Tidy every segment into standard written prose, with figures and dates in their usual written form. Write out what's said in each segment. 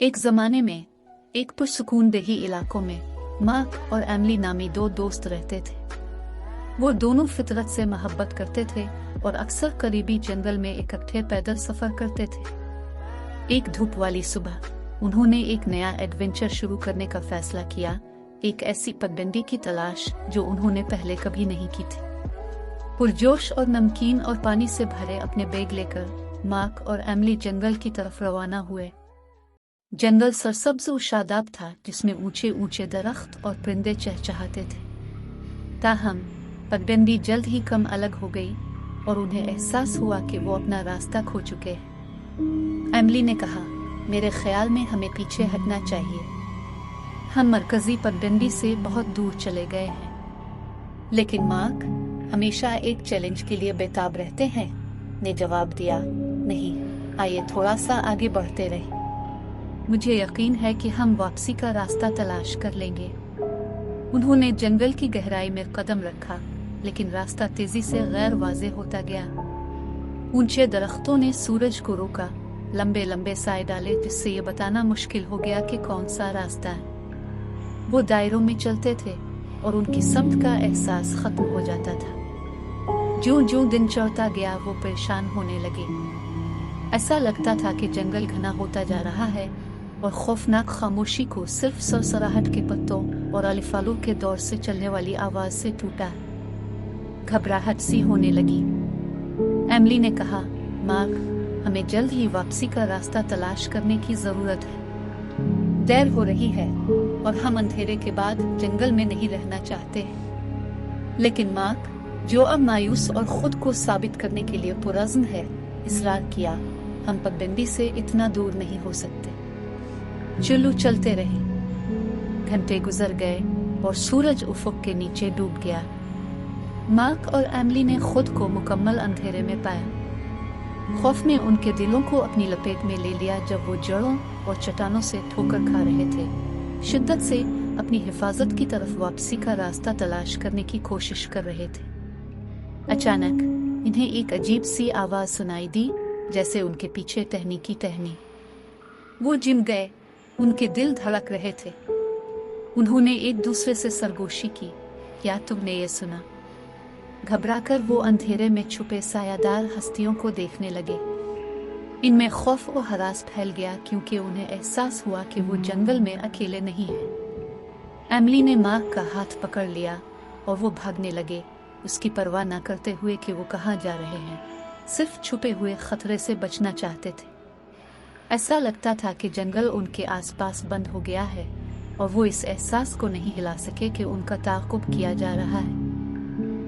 एक जमाने में एक पुरसुकूनदेही इलाकों में मार्क और एमिली नामी दो दोस्त रहते थे। वो दोनों फितरत से मोहब्बत करते थे और अक्सर करीबी जंगल में इकट्ठे पैदल सफर करते थे। एक धूप वाली सुबह उन्होंने एक नया एडवेंचर शुरू करने का फैसला किया, एक ऐसी पगडंडी की तलाश जो उन्होंने पहले कभी नहीं की थी। पुरजोश और नमकीन और पानी से भरे अपने बैग लेकर मार्क और एमिली जंगल की तरफ रवाना हुए। जंगल सरसब्ज और शादाब था, जिसमें ऊंचे ऊंचे दरख्त और परिंदे चहचहाते थे। ताहम पगडंडी जल्द ही कम अलग हो गई और उन्हें एहसास हुआ कि वो अपना रास्ता खो चुके हैं। एमिली ने कहा, मेरे ख्याल में हमें पीछे हटना चाहिए, हम मरकजी पगडंडी से बहुत दूर चले गए हैं। लेकिन मार्क हमेशा एक चैलेंज के लिए बेताब रहते हैं, ने जवाब दिया, नहीं, आइए थोड़ा सा आगे बढ़ते रहे, मुझे यकीन है कि हम वापसी का रास्ता तलाश कर लेंगे। उन्होंने जंगल की गहराई में कदम रखा, लेकिन रास्ता तेजी से गैर वाज़ेह होता गया। ऊंचे दरख्तों ने सूरज को रोका, लंबे लंबे साए डाले, जिससे ये बताना मुश्किल हो गया कि कौन सा रास्ता है। वो दायरों में चलते थे और उनकी समत का एहसास खत्म हो जाता था। जो जो दिन चढ़ता गया वो परेशान होने लगे। ऐसा लगता था कि जंगल घना होता जा रहा है और खौफनाक खामोशी को सिर्फ सरसराहट के पत्तों और अलिफालू के दौर से चलने वाली आवाज से टूटा। घबराहट सी होने लगी। एमिली ने कहा, मार्क, हमें जल्द ही वापसी का रास्ता तलाश करने की जरूरत है। देर हो रही है और हम अंधेरे के बाद जंगल में नहीं रहना चाहते। लेकिन मार्क, जो अब मायूस और खुद को साबित करने के लिए पुरज़्म है, इसरार किया, हम पगडंडी से इतना दूर नहीं हो सकते। चलो चलते रहे। घंटे गुजर गए और सूरज उफक के नीचे डूब गया। मार्क और एमिली ने खुद को मुकम्मल अंधेरे में पाया। खौफ ने उनके दिलों को अपनी लपेट में ले लिया जब वो जड़ों और चट्टानों से ठोकर खा रहे थे, शिद्दत से अपनी हिफाजत की तरफ वापसी का रास्ता तलाश करने की कोशिश कर रहे थे। अचानक इन्हें एक अजीब सी आवाज सुनाई दी, जैसे उनके पीछे टहनी की टहनी। वो जिम गए, उनके दिल धड़क रहे थे। उन्होंने एक दूसरे से सरगोशी की, क्या तुमने ये सुना? घबराकर वो अंधेरे में छुपे सायादार हस्तियों को देखने लगे। इनमें खौफ और हरास फैल गया, क्योंकि उन्हें एहसास हुआ कि वो जंगल में अकेले नहीं हैं। एमिली ने मार्क का हाथ पकड़ लिया और वो भागने लगे, उसकी परवाह न करते हुए कि वो कहाँ जा रहे हैं, सिर्फ छुपे हुए खतरे से बचना चाहते थे। ऐसा लगता था कि जंगल उनके आसपास बंद हो गया है और वो इस एहसास को नहीं हिला सके कि उनका ताक़ुब किया जा रहा है।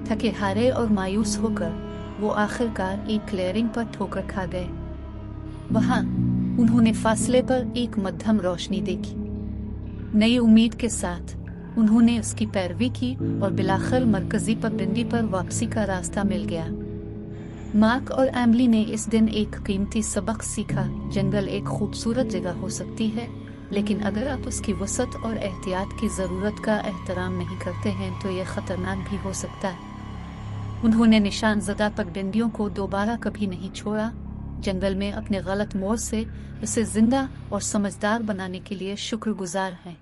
थके हारे और मायूस होकर वो आखिरकार एक क्लियरिंग पर ठोकर खा गए। वहां उन्होंने फासले पर एक मध्यम रोशनी देखी। नई उम्मीद के साथ उन्होंने उसकी पैरवी की और बिलाखिर मरकजी पगडंडी पर वापसी का रास्ता मिल गया। मार्क और एमिली ने इस दिन एक कीमती सबक सीखा, जंगल एक खूबसूरत जगह हो सकती है, लेकिन अगर आप उसकी वसअत और एहतियात की ज़रूरत का एहतराम नहीं करते हैं तो यह ख़तरनाक भी हो सकता है। उन्होंने निशानज़दा पगडंडियों को दोबारा कभी नहीं छोड़ा। जंगल में अपने गलत मोड़ से उसे जिंदा और समझदार बनाने के लिए शुक्रगुजार हैं।